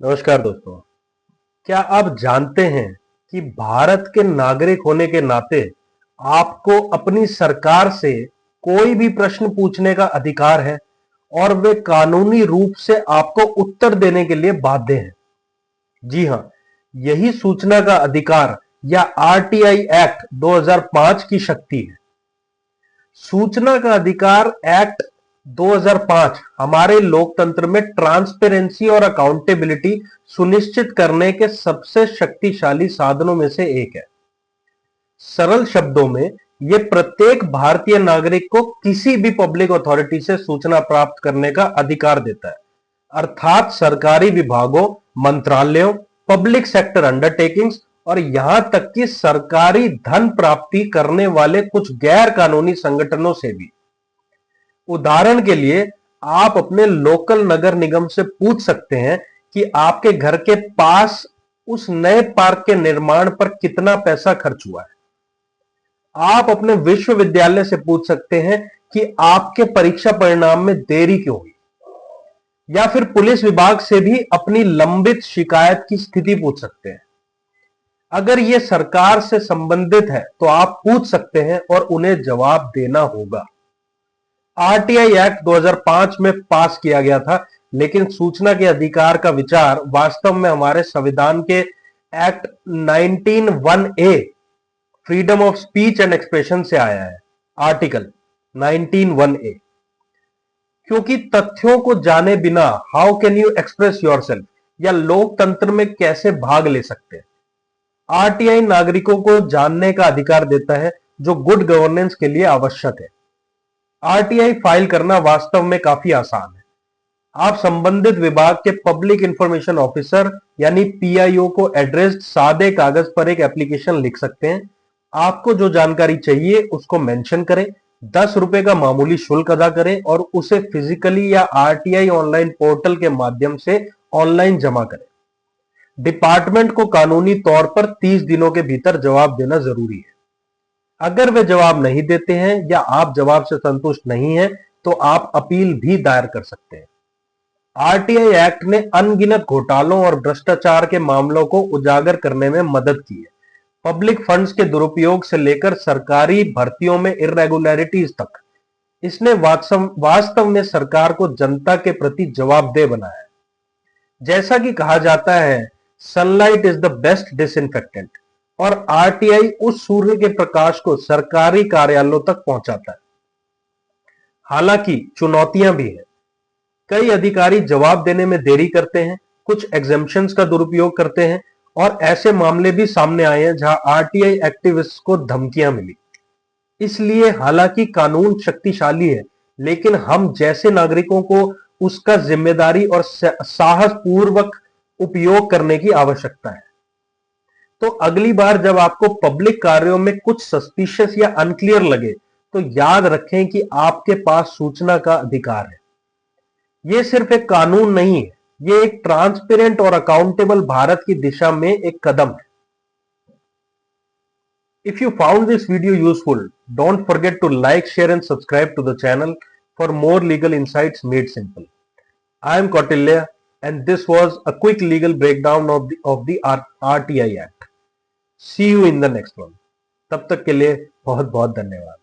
नमस्कार दोस्तों। क्या आप जानते हैं कि भारत के नागरिक होने के नाते आपको अपनी सरकार से कोई भी प्रश्न पूछने का अधिकार है और वे कानूनी रूप से आपको उत्तर देने के लिए बाध्य हैं। जी हां, यही सूचना का अधिकार या आरटीआई एक्ट 2005 की शक्ति है। सूचना का अधिकार एक्ट 2005 हमारे लोकतंत्र में ट्रांसपेरेंसी और अकाउंटेबिलिटी सुनिश्चित करने के सबसे शक्तिशाली साधनों में से एक है। सरल शब्दों में यह प्रत्येक भारतीय नागरिक को किसी भी पब्लिक अथॉरिटी से सूचना प्राप्त करने का अधिकार देता है, अर्थात सरकारी विभागों, मंत्रालयों, पब्लिक सेक्टर अंडरटेकिंग्स और यहां तक कि सरकारी धन प्राप्ति करने वाले कुछ गैर कानूनी संगठनों से भी। उदाहरण के लिए आप अपने लोकल नगर निगम से पूछ सकते हैं कि आपके घर के पास उस नए पार्क के निर्माण पर कितना पैसा खर्च हुआ है। आप अपने विश्वविद्यालय से पूछ सकते हैं कि आपके परीक्षा परिणाम में देरी क्यों हुई, या फिर पुलिस विभाग से भी अपनी लंबित शिकायत की स्थिति पूछ सकते हैं। अगर यह सरकार से संबंधित है तो आप पूछ सकते हैं और उन्हें जवाब देना होगा। आरटीआई एक्ट 2005 में पास किया गया था, लेकिन सूचना के अधिकार का विचार वास्तव में हमारे संविधान के act 19(1)(a freedom of speech and expression से आया है। आर्टिकल 19(1)(a, क्योंकि तथ्यों को जाने बिना how can you express yourself या लोकतंत्र में कैसे भाग ले सकते हैं। आरटीआई नागरिकों को जानने का अधिकार देता है जो गुड गवर्नेंस के लिए आवश्यक है। आरटीआई फाइल करना वास्तव में काफी आसान है। आप संबंधित विभाग के पब्लिक इंफॉर्मेशन ऑफिसर यानी पीआईओ को एड्रेस्ड सादे कागज पर एक एप्लीकेशन लिख सकते हैं। आपको जो जानकारी चाहिए उसको मेंशन करें, 10 रुपए का मामूली शुल्क अदा करें और उसे फिजिकली या आरटीआई ऑनलाइन पोर्टल के माध्यम से ऑनलाइन जमा करें। डिपार्टमेंट को कानूनी तौर पर 30 दिनों के भीतर जवाब देना जरूरी है। अगर वे जवाब नहीं देते हैं या आप जवाब से संतुष्ट नहीं हैं, तो आप अपील भी दायर कर सकते हैं। आरटीआई एक्ट ने अनगिनत घोटालों और भ्रष्टाचार के मामलों को उजागर करने में मदद की है। पब्लिक फंड्स के दुरुपयोग से लेकर सरकारी भर्तियों में इर्रेगुलरिटीज तक इसने वास्तव में सरकार को जनता के प्रति जवाबदेह बनाया है। जैसा कि कहा जाता है, sunlight is the best disinfectant, और आरटीआई उस सूर्य के प्रकाश को सरकारी कार्यालयों तक पहुंचाता है। हालांकि चुनौतियां भी हैं। कई अधिकारी जवाब देने में देरी करते हैं, कुछ एग्जेम्पशंस का दुरुपयोग करते हैं और ऐसे मामले भी सामने आए हैं जहां आरटीआई एक्टिविस्ट को धमकियां मिली। इसलिए हालांकि कानून शक्तिशाली है, लेकिन हम जैसे नागरिकों को उसका जिम्मेदारी और साहसपूर्वक उपयोग करने की आवश्यकता है। तो अगली बार जब आपको पब्लिक कार्यों में कुछ सस्पिशियस या अनक्लियर लगे, तो याद रखें कि आपके पास सूचना का अधिकार है। यह सिर्फ एक कानून नहीं है, यह एक ट्रांसपेरेंट और अकाउंटेबल भारत की दिशा में एक कदम है। If you found this video useful, don't forget to like, share and subscribe to the channel for more legal insights made simple. I am Kautilya and this was a quick legal breakdown of the RTI Act. See you in the next one. तब तक के लिए बहुत बहुत धन्यवाद।